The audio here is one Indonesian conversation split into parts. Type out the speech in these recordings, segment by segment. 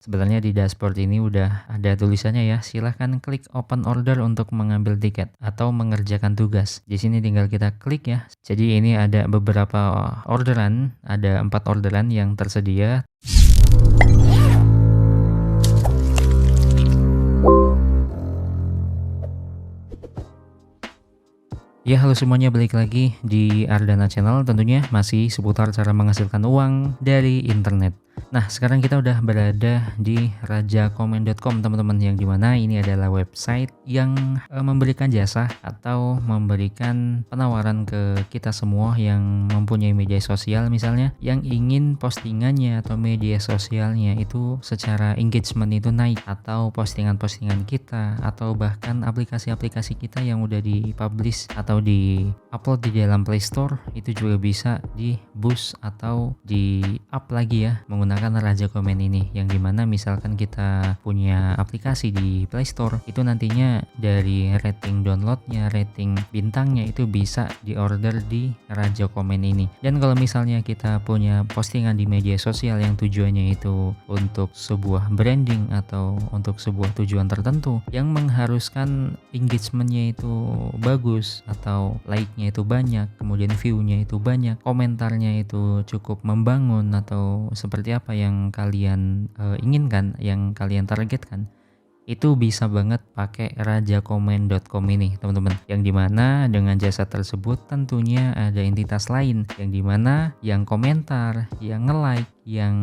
Sebenarnya di dashboard ini udah ada tulisannya ya, silahkan klik open order untuk mengambil tiket atau mengerjakan tugas. Di sini tinggal kita klik ya. Jadi ini ada beberapa orderan, ada 4 orderan yang tersedia. Ya, halo semuanya, balik lagi di Ardana Channel, tentunya masih seputar cara menghasilkan uang dari internet. Nah, sekarang kita udah berada di rajakomen.com teman-teman, yang dimana ini adalah website yang memberikan jasa atau memberikan penawaran ke kita semua yang mempunyai media sosial misalnya, yang ingin postingannya atau media sosialnya itu secara engagement itu naik, atau postingan-postingan kita atau bahkan aplikasi-aplikasi kita yang udah dipublish atau di-upload di dalam Play Store itu juga bisa di-boost atau di-up lagi ya menggunakan Raja Komen ini, yang dimana misalkan kita punya aplikasi di Play Store itu nantinya dari rating downloadnya, rating bintangnya itu bisa diorder di Raja Komen ini. Dan kalau misalnya kita punya postingan di media sosial yang tujuannya itu untuk sebuah branding atau untuk sebuah tujuan tertentu yang mengharuskan engagementnya itu bagus atau like-nya itu banyak, kemudian view-nya itu banyak, komentarnya itu cukup membangun atau seperti apa yang kalian inginkan, yang kalian targetkan, itu bisa banget pakai rajakomen.com ini teman-teman, yang dimana dengan jasa tersebut tentunya ada entitas lain yang dimana yang komentar, yang nge-like, yang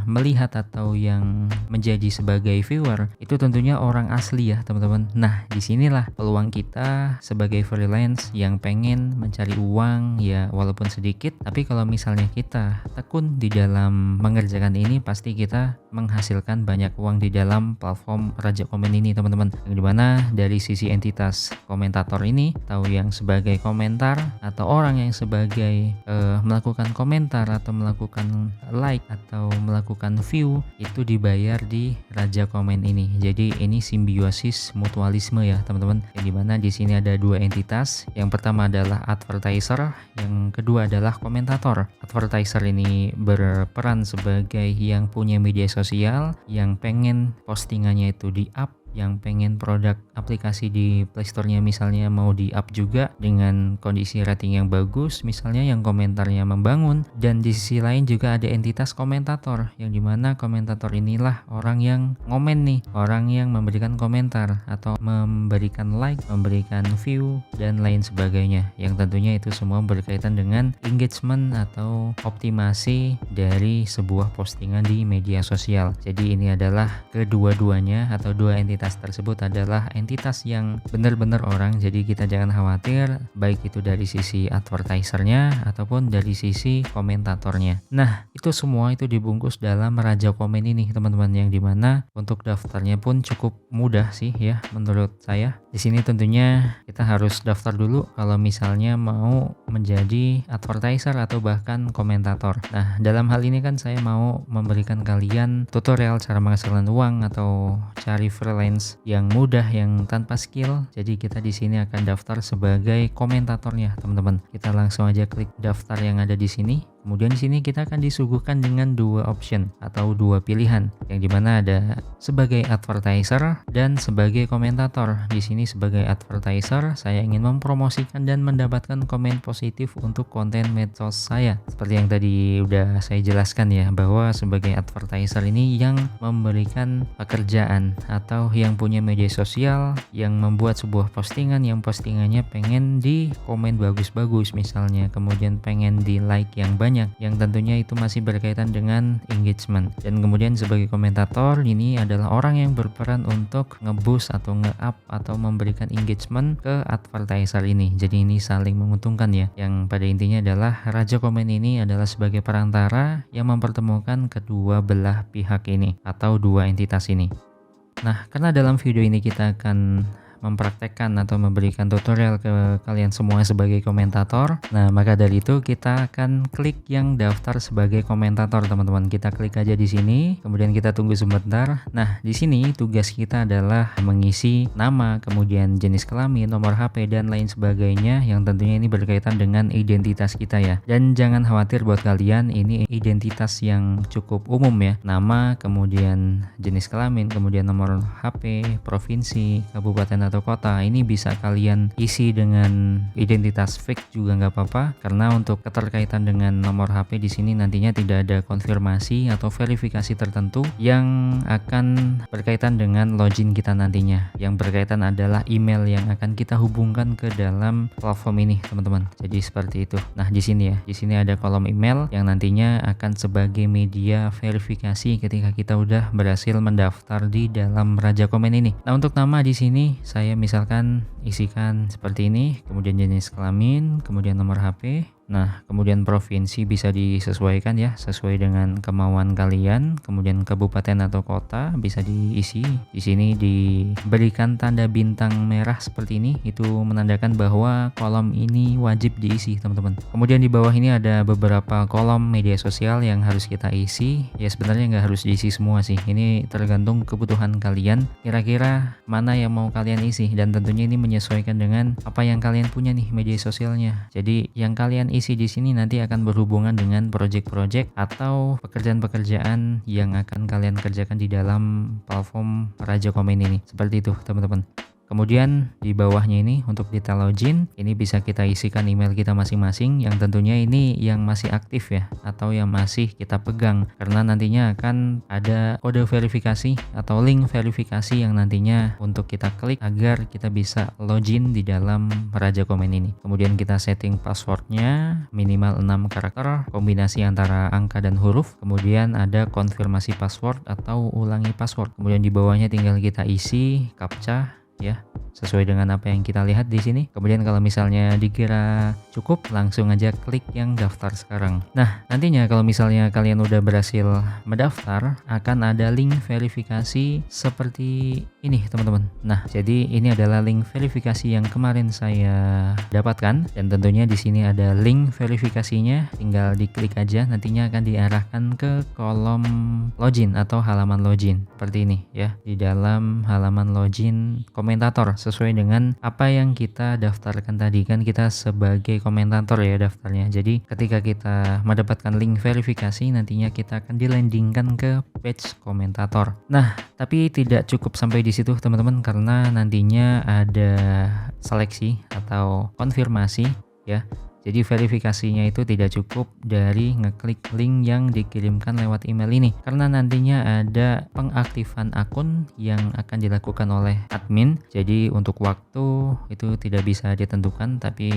melihat atau yang menjadi sebagai viewer itu tentunya orang asli ya teman-teman. Nah, disinilah peluang kita sebagai freelance yang pengen mencari uang ya walaupun sedikit, tapi kalau misalnya kita tekun di dalam mengerjakan ini pasti kita menghasilkan banyak uang di dalam platform Raja Komen ini teman-teman, yang dimana dari sisi entitas komentator ini atau yang sebagai komentar atau orang yang sebagai melakukan komentar atau melakukan like atau melakukan view itu dibayar di Raja Komen ini. Jadi ini simbiosis mutualisme ya teman-teman, yang dimana di sini ada dua entitas. Yang pertama adalah advertiser, yang kedua adalah komentator. Advertiser ini berperan sebagai yang punya media sosial, yang pengen postingannya itu di-up, yang pengen produk aplikasi di Play Store-nya misalnya mau di-up juga dengan kondisi rating yang bagus misalnya, yang komentarnya membangun. Dan di sisi lain juga ada entitas komentator, yang dimana komentator inilah orang yang ngomen nih, orang yang memberikan komentar atau memberikan like, memberikan view dan lain sebagainya, yang tentunya itu semua berkaitan dengan engagement atau optimasi dari sebuah postingan di media sosial. Jadi ini adalah kedua-duanya atau dua entitas tersebut adalah entitas yang benar-benar orang, jadi kita jangan khawatir baik itu dari sisi advertisernya ataupun dari sisi komentatornya. Nah, itu semua itu dibungkus dalam Raja Komen ini teman-teman, yang dimana untuk daftarnya pun cukup mudah sih ya menurut saya. Di sini tentunya kita harus daftar dulu kalau misalnya mau menjadi advertiser atau bahkan komentator. Nah, dalam hal ini kan saya mau memberikan kalian tutorial cara menghasilkan uang atau cari freelance yang mudah, yang tanpa skill. Jadi kita di sini akan daftar sebagai komentatornya teman-teman. Kita langsung aja klik daftar yang ada di sini. Kemudian di sini kita akan disuguhkan dengan dua option atau dua pilihan, yang dimana ada sebagai advertiser dan sebagai komentator. Di sini sebagai advertiser saya ingin mempromosikan dan mendapatkan komen positif untuk konten medsos saya. Seperti yang tadi udah saya jelaskan ya, bahwa sebagai advertiser ini yang memberikan pekerjaan atau yang punya media sosial yang membuat sebuah postingan yang postingannya pengen di komen bagus-bagus misalnya, kemudian pengen di like yang banyak, yang tentunya itu masih berkaitan dengan engagement. Dan kemudian sebagai komentator ini adalah orang yang berperan untuk nge-boost atau nge-up atau memberikan engagement ke advertiser ini. Jadi ini saling menguntungkan ya, yang pada intinya adalah Raja Komen ini adalah sebagai perantara yang mempertemukan kedua belah pihak ini atau dua entitas ini. Nah, karena dalam video ini kita akan mempraktekkan atau memberikan tutorial ke kalian semua sebagai komentator. Nah, maka dari itu kita akan klik yang daftar sebagai komentator, teman-teman. Kita klik aja di sini, kemudian kita tunggu sebentar. Nah, di sini tugas kita adalah mengisi nama, kemudian jenis kelamin, nomor HP dan lain sebagainya yang tentunya ini berkaitan dengan identitas kita ya. Dan jangan khawatir buat kalian, ini identitas yang cukup umum ya. Nama, kemudian jenis kelamin, kemudian nomor HP, provinsi, kabupaten atau kota. Ini bisa kalian isi dengan identitas fake juga nggak apa-apa, karena untuk keterkaitan dengan nomor HP di sini nantinya tidak ada konfirmasi atau verifikasi tertentu yang akan berkaitan dengan login kita nantinya. Yang berkaitan adalah email yang akan kita hubungkan ke dalam platform ini, teman-teman. Jadi seperti itu. Nah, di sini ya, di sini ada kolom email yang nantinya akan sebagai media verifikasi ketika kita udah berhasil mendaftar di dalam Raja Komen ini. Nah, untuk nama di sini saya misalkan isikan seperti ini, kemudian jenis kelamin, kemudian nomor HP. Nah, kemudian provinsi bisa disesuaikan ya, sesuai dengan kemauan kalian. Kemudian kabupaten atau kota bisa diisi. Di sini diberikan tanda bintang merah seperti ini, itu menandakan bahwa kolom ini wajib diisi, teman-teman. Kemudian di bawah ini ada beberapa kolom media sosial yang harus kita isi. Ya, sebenarnya nggak harus diisi semua sih. Ini tergantung kebutuhan kalian. Kira-kira mana yang mau kalian isi, dan tentunya ini menyesuaikan dengan apa yang kalian punya nih media sosialnya. Jadi yang kalian isi di sini nanti akan berhubungan dengan project-project atau pekerjaan-pekerjaan yang akan kalian kerjakan di dalam platform Raja Komen ini. Seperti itu, teman-teman. Kemudian di bawahnya ini untuk detail login, ini bisa kita isikan email kita masing-masing yang tentunya ini yang masih aktif ya, atau yang masih kita pegang, karena nantinya akan ada kode verifikasi atau link verifikasi yang nantinya untuk kita klik agar kita bisa login di dalam Raja Komen ini. Kemudian kita setting passwordnya minimal 6 karakter, kombinasi antara angka dan huruf. Kemudian ada konfirmasi password atau ulangi password. Kemudian di bawahnya tinggal kita isi captcha ya, sesuai dengan apa yang kita lihat di sini. Kemudian kalau misalnya dikira cukup, langsung aja klik yang daftar sekarang. Nah, nantinya kalau misalnya kalian udah berhasil mendaftar, akan ada link verifikasi seperti ini, teman-teman. Nah, jadi ini adalah link verifikasi yang kemarin saya dapatkan, dan tentunya di sini ada link verifikasinya. Tinggal diklik aja, nantinya akan diarahkan ke kolom login atau halaman login seperti ini ya. Di dalam halaman login komentator sesuai dengan apa yang kita daftarkan tadi, kan kita sebagai komentator ya daftarnya. Jadi ketika kita mendapatkan link verifikasi, nantinya kita akan dilandingkan ke page komentator. Nah, tapi tidak cukup sampai di situ, teman-teman, karena nantinya ada seleksi atau konfirmasi ya. Jadi verifikasinya itu tidak cukup dari ngeklik link yang dikirimkan lewat email ini, karena nantinya ada pengaktifan akun yang akan dilakukan oleh admin. Jadi untuk waktu itu tidak bisa ditentukan, tapi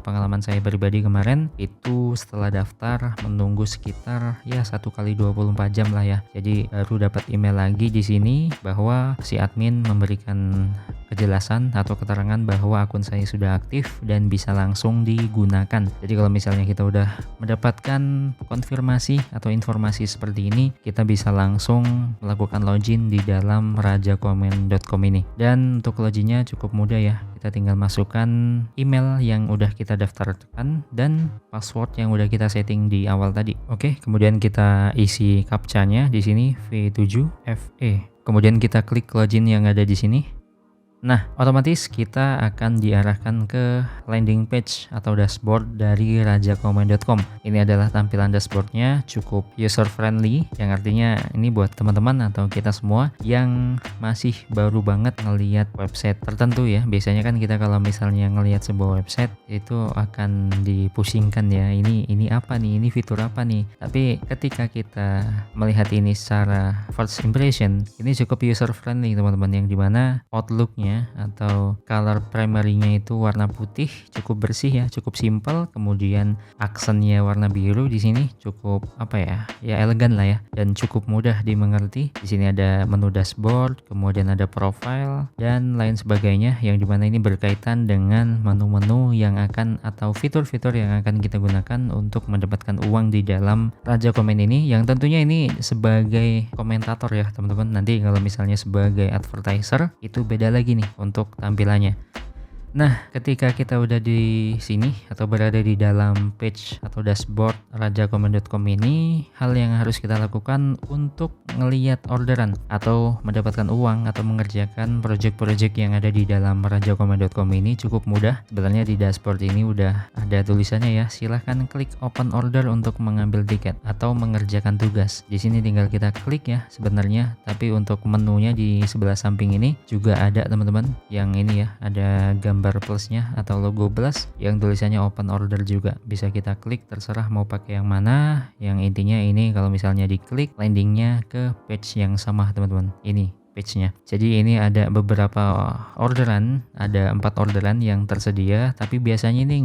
pengalaman saya pribadi kemarin itu setelah daftar menunggu sekitar ya 1x24 jam lah ya. Jadi baru dapat email lagi di sini bahwa si admin memberikan kejelasan atau keterangan bahwa akun saya sudah aktif dan bisa langsung digunakan. Jadi kalau misalnya kita udah mendapatkan konfirmasi atau informasi seperti ini, kita bisa langsung melakukan login di dalam rajakomen.com ini. Dan untuk loginnya cukup mudah ya. Kita tinggal masukkan email yang udah kita daftarkan dan password yang udah kita setting di awal tadi. Oke, kemudian kita isi captcha-nya di sini V7FE. Kemudian kita klik login yang ada di sini. Nah, otomatis kita akan diarahkan ke landing page atau dashboard dari rajakomen.com. Ini adalah tampilan dashboardnya, cukup user friendly, yang artinya ini buat teman-teman atau kita semua yang masih baru banget ngelihat website tertentu ya. Biasanya kan kita kalau misalnya ngelihat sebuah website itu akan dipusingkan ya, ini apa nih, ini fitur apa nih. Tapi ketika kita melihat ini secara first impression, ini cukup user friendly, teman-teman, yang dimana outlooknya atau color primary-nya itu warna putih, cukup bersih ya, cukup simple. Kemudian aksennya warna biru di sini cukup ya elegan lah ya, dan cukup mudah dimengerti. Di sini ada menu dashboard, kemudian ada profile dan lain sebagainya, yang dimana ini berkaitan dengan menu-menu yang akan atau fitur-fitur yang akan kita gunakan untuk mendapatkan uang di dalam Raja Komen ini, yang tentunya ini sebagai komentator ya, teman-teman. Nanti kalau misalnya sebagai advertiser itu beda lagi nih untuk tampilannya. Nah, ketika kita udah di sini atau berada di dalam page atau dashboard rajakomen.com ini, hal yang harus kita lakukan untuk ngelihat orderan atau mendapatkan uang atau mengerjakan project-project yang ada di dalam rajakomen.com ini cukup mudah. Sebenarnya di dashboard ini udah ada tulisannya ya, silahkan klik open order untuk mengambil tiket atau mengerjakan tugas. Di sini tinggal kita klik ya sebenarnya, tapi untuk menunya di sebelah samping ini juga ada teman-teman, yang ini ya, ada gambar plusnya atau logo plus yang tulisannya open order juga. Bisa kita klik, terserah mau pakai yang mana. Yang intinya ini kalau misalnya diklik landingnya ke page yang sama teman-teman. Ini page-nya. Jadi ini ada beberapa orderan, ada 4 orderan yang tersedia, tapi biasanya ini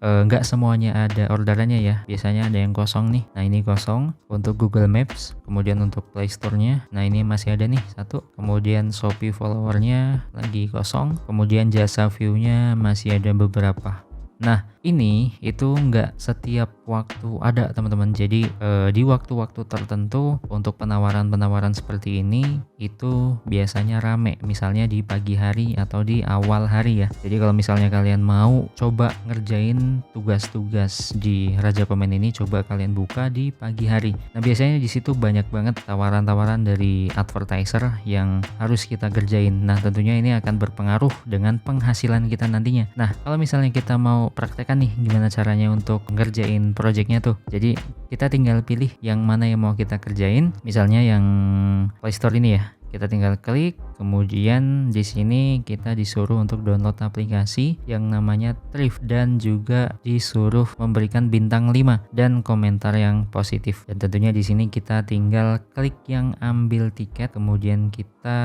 nggak semuanya ada orderannya ya. Biasanya ada yang kosong nih. Nah, ini kosong untuk Google Maps, kemudian untuk Play Store-nya. Nah, ini masih ada nih satu. Kemudian Shopee follower-nya lagi kosong, kemudian jasa view-nya masih ada beberapa. Nah, ini itu nggak setiap waktu ada teman-teman. Jadi di waktu-waktu tertentu untuk penawaran-penawaran seperti ini itu biasanya rame, misalnya di pagi hari atau di awal hari ya. Jadi kalau misalnya kalian mau coba ngerjain tugas-tugas di Raja Komen ini, coba kalian buka di pagi hari. Nah, biasanya di situ banyak banget tawaran-tawaran dari advertiser yang harus kita kerjain. Nah, tentunya ini akan berpengaruh dengan penghasilan kita nantinya. Nah, kalau misalnya kita mau praktekkan nih gimana caranya untuk ngerjain projectnya tuh. Jadi kita tinggal pilih yang mana yang mau kita kerjain. Misalnya yang Play Store ini ya. Kita tinggal klik, kemudian di sini kita disuruh untuk download aplikasi yang namanya Thrift dan juga disuruh memberikan bintang 5 dan komentar yang positif. Dan tentunya di sini kita tinggal klik yang ambil tiket, kemudian kita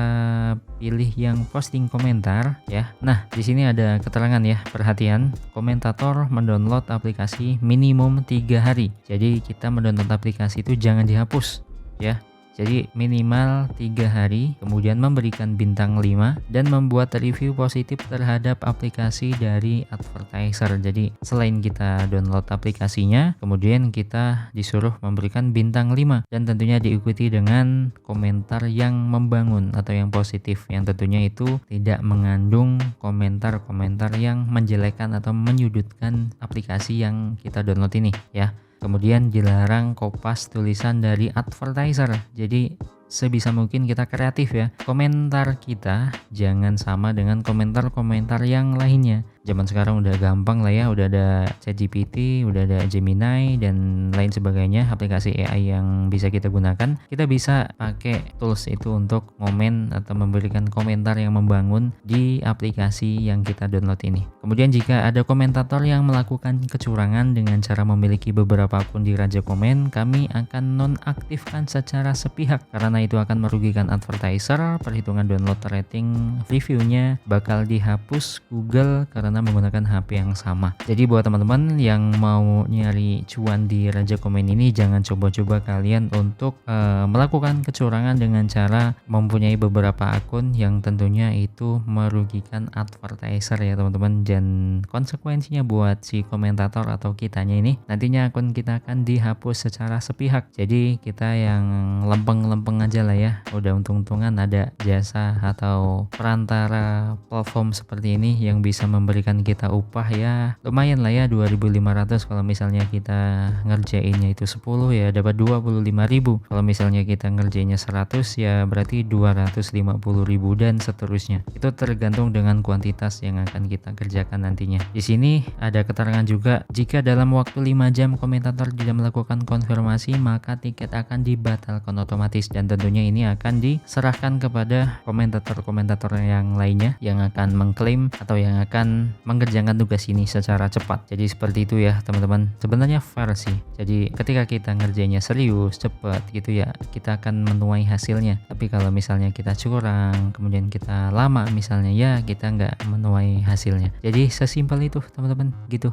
pilih yang posting komentar ya. Nah, di sini ada keterangan ya, perhatian, komentator mendownload aplikasi minimum 3 hari. Jadi kita mendownload aplikasi itu jangan dihapus ya. Jadi minimal 3 hari, kemudian memberikan bintang 5 dan membuat review positif terhadap aplikasi dari advertiser. Jadi selain kita download aplikasinya, kemudian kita disuruh memberikan bintang 5 dan tentunya diikuti dengan komentar yang membangun atau yang positif, yang tentunya itu tidak mengandung komentar-komentar yang menjelekkan atau menyudutkan aplikasi yang kita download ini ya. Kemudian dilarang kopas tulisan dari advertiser. Jadi sebisa mungkin kita kreatif ya. Komentar kita jangan sama dengan komentar-komentar yang lainnya. Zaman sekarang udah gampang lah ya, udah ada ChatGPT, udah ada Gemini dan lain sebagainya, aplikasi AI yang bisa kita gunakan. Kita bisa pakai tools itu untuk komen atau memberikan komentar yang membangun di aplikasi yang kita download ini. Kemudian jika ada komentator yang melakukan kecurangan dengan cara memiliki beberapa akun di Raja Komen, kami akan nonaktifkan secara sepihak karena itu akan merugikan advertiser. Perhitungan download rating reviewnya bakal dihapus Google karena menggunakan HP yang sama. Jadi buat teman-teman yang mau nyari cuan di Raja Komen ini, jangan coba-coba kalian untuk melakukan kecurangan dengan cara mempunyai beberapa akun yang tentunya itu merugikan advertiser ya teman-teman. Dan konsekuensinya buat si komentator atau kitanya ini, nantinya akun kita akan dihapus secara sepihak. Jadi kita yang lempeng-lempeng aja lah ya, udah untung-untungan ada jasa atau perantara platform seperti ini yang bisa memberikan kita upah ya lumayan lah ya, 2.500 kalau misalnya kita ngerjainnya itu 10 ya dapat 25.000. Kalau misalnya kita ngerjainnya 100 ya berarti 250.000 dan seterusnya. Itu tergantung dengan kuantitas yang akan kita kerjakan nantinya. Di sini ada keterangan juga, jika dalam waktu 5 jam komentator tidak melakukan konfirmasi maka tiket akan dibatalkan otomatis, dan tentunya ini akan diserahkan kepada komentator-komentator yang lainnya yang akan mengklaim atau yang akan mengerjakan tugas ini secara cepat. Jadi seperti itu ya teman-teman, sebenarnya fair sih. Jadi ketika kita ngerjainnya serius, cepat gitu ya, kita akan menuai hasilnya. Tapi kalau misalnya kita curang, kemudian kita lama misalnya, ya kita nggak menuai hasilnya. Jadi sesimpel itu teman-teman gitu.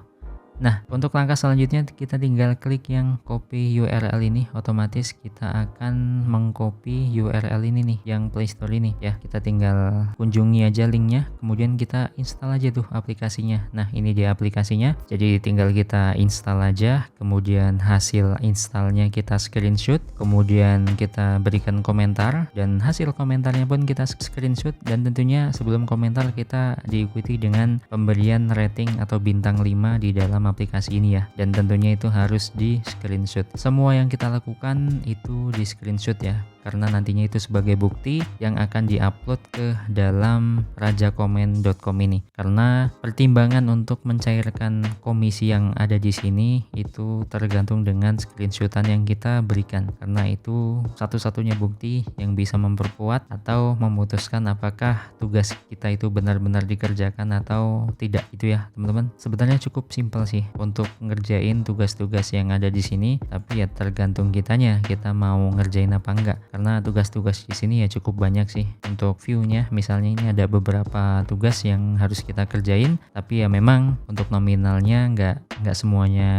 Nah, untuk langkah selanjutnya kita tinggal klik yang copy URL ini, otomatis kita akan mengcopy URL ini nih, yang Play Store ini ya. Kita tinggal kunjungi aja linknya, kemudian kita install aja tuh aplikasinya. Nah, ini dia aplikasinya. Jadi tinggal kita install aja, kemudian hasil installnya kita screenshot, kemudian kita berikan komentar, dan hasil komentarnya pun kita screenshot, dan tentunya sebelum komentar kita diikuti dengan pemberian rating atau bintang 5 di dalam aplikasi ini ya, dan tentunya itu harus di screenshot. Semua yang kita lakukan itu di screenshot ya, karena nantinya itu sebagai bukti yang akan diupload ke dalam rajakomen.com ini. Karena pertimbangan untuk mencairkan komisi yang ada di sini itu tergantung dengan screenshotan yang kita berikan, karena itu satu-satunya bukti yang bisa memperkuat atau memutuskan apakah tugas kita itu benar-benar dikerjakan atau tidak. Itu ya teman-teman, sebenarnya cukup simpel sih untuk ngerjain tugas-tugas yang ada di sini, tapi ya tergantung kitanya, kita mau ngerjain apa enggak. Karena tugas-tugas di sini ya cukup banyak sih. Untuk view-nya misalnya ini ada beberapa tugas yang harus kita kerjain, tapi ya memang untuk nominalnya nggak semuanya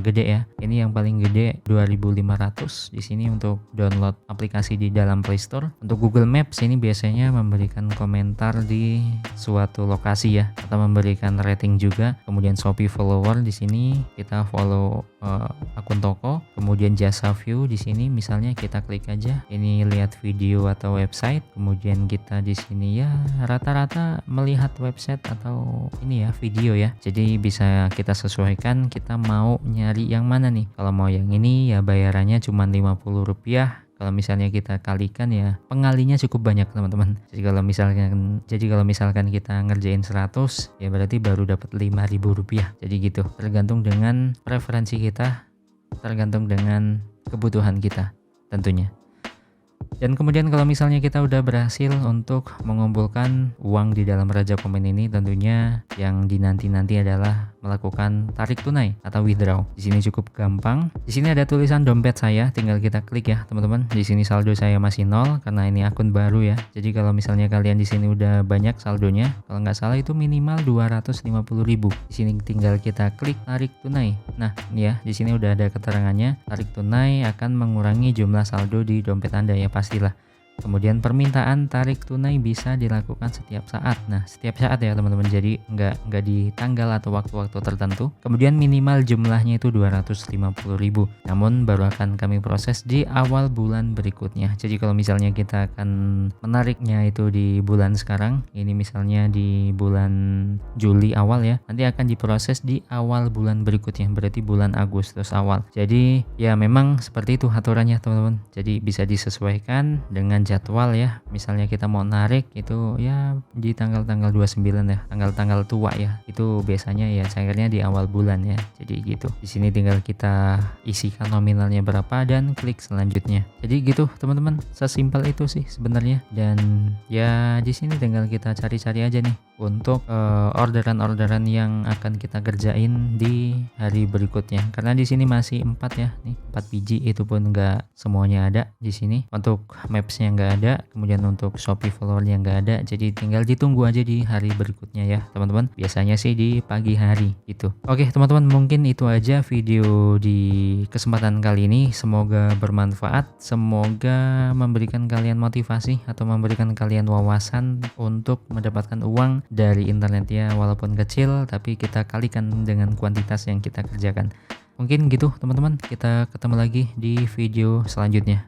gede ya. Ini yang paling gede 2.500 di sini untuk download aplikasi di dalam Play Store. Untuk Google Maps ini biasanya memberikan komentar di suatu lokasi ya, atau memberikan rating juga. Kemudian Shopee follower, di sini kita follow akun toko. Kemudian jasa view, di sini misalnya kita klik aja ini lihat video atau website, kemudian kita di sini ya rata-rata melihat website atau ini ya video ya. Jadi bisa kita sesuaikan kita mau nyari yang mana nih. Kalau mau yang ini ya bayarannya cuma Rp50. Kalau misalnya kita kalikan ya pengalinya cukup banyak teman-teman. Jadi kalau misalkan kita ngerjain 100 ya berarti baru dapat Rp5.000. Jadi gitu. Tergantung dengan preferensi kita, tergantung dengan kebutuhan kita tentunya. Dan kemudian kalau misalnya kita udah berhasil untuk mengumpulkan uang di dalam Rajakomen ini, tentunya yang dinanti-nanti adalah melakukan tarik tunai atau withdraw. Di sini cukup gampang. Di sini ada tulisan dompet saya, tinggal kita klik ya teman-teman. Di sini saldo saya masih 0 karena ini akun baru ya. Jadi kalau misalnya kalian di sini udah banyak saldonya, kalau nggak salah itu minimal 250.000. Di sini tinggal kita klik tarik tunai. Nah, ini ya, di sini udah ada keterangannya. Tarik tunai akan mengurangi jumlah saldo di dompet Anda ya, pastilah. Kemudian permintaan tarik tunai bisa dilakukan setiap saat. Nah, setiap saat ya teman-teman. Jadi nggak di tanggal atau waktu-waktu tertentu. Kemudian minimal jumlahnya itu 250.000. Namun baru akan kami proses di awal bulan berikutnya. Jadi kalau misalnya kita akan menariknya itu di bulan sekarang, ini misalnya di bulan Juli awal ya, nanti akan diproses di awal bulan berikutnya, berarti bulan Agustus awal. Jadi ya memang seperti itu aturannya teman-teman. Jadi bisa disesuaikan dengan jadwal ya. Misalnya kita mau narik itu ya di tanggal-tanggal 29 ya, tanggal-tanggal tua ya. Itu biasanya ya cairnya di awal bulan ya. Jadi gitu. Di sini tinggal kita isikan nominalnya berapa dan klik selanjutnya. Jadi gitu teman-teman. Sesimpel itu sih sebenarnya. Dan ya di sini tinggal kita cari-cari aja nih untuk orderan-orderan yang akan kita kerjain di hari berikutnya. Karena di sini masih 4 ya, nih 4 biji, itu pun enggak semuanya ada di sini. Untuk mapsnya nggak ada, kemudian untuk Shopee followernya nggak ada. Jadi tinggal ditunggu aja di hari berikutnya ya teman-teman. Biasanya sih di pagi hari gitu. Oke teman-teman, mungkin itu aja video di kesempatan kali ini. Semoga bermanfaat, semoga memberikan kalian motivasi atau memberikan kalian wawasan untuk mendapatkan uang dari internet ya, walaupun kecil tapi kita kalikan dengan kuantitas yang kita kerjakan. Mungkin gitu teman-teman, kita ketemu lagi di video selanjutnya.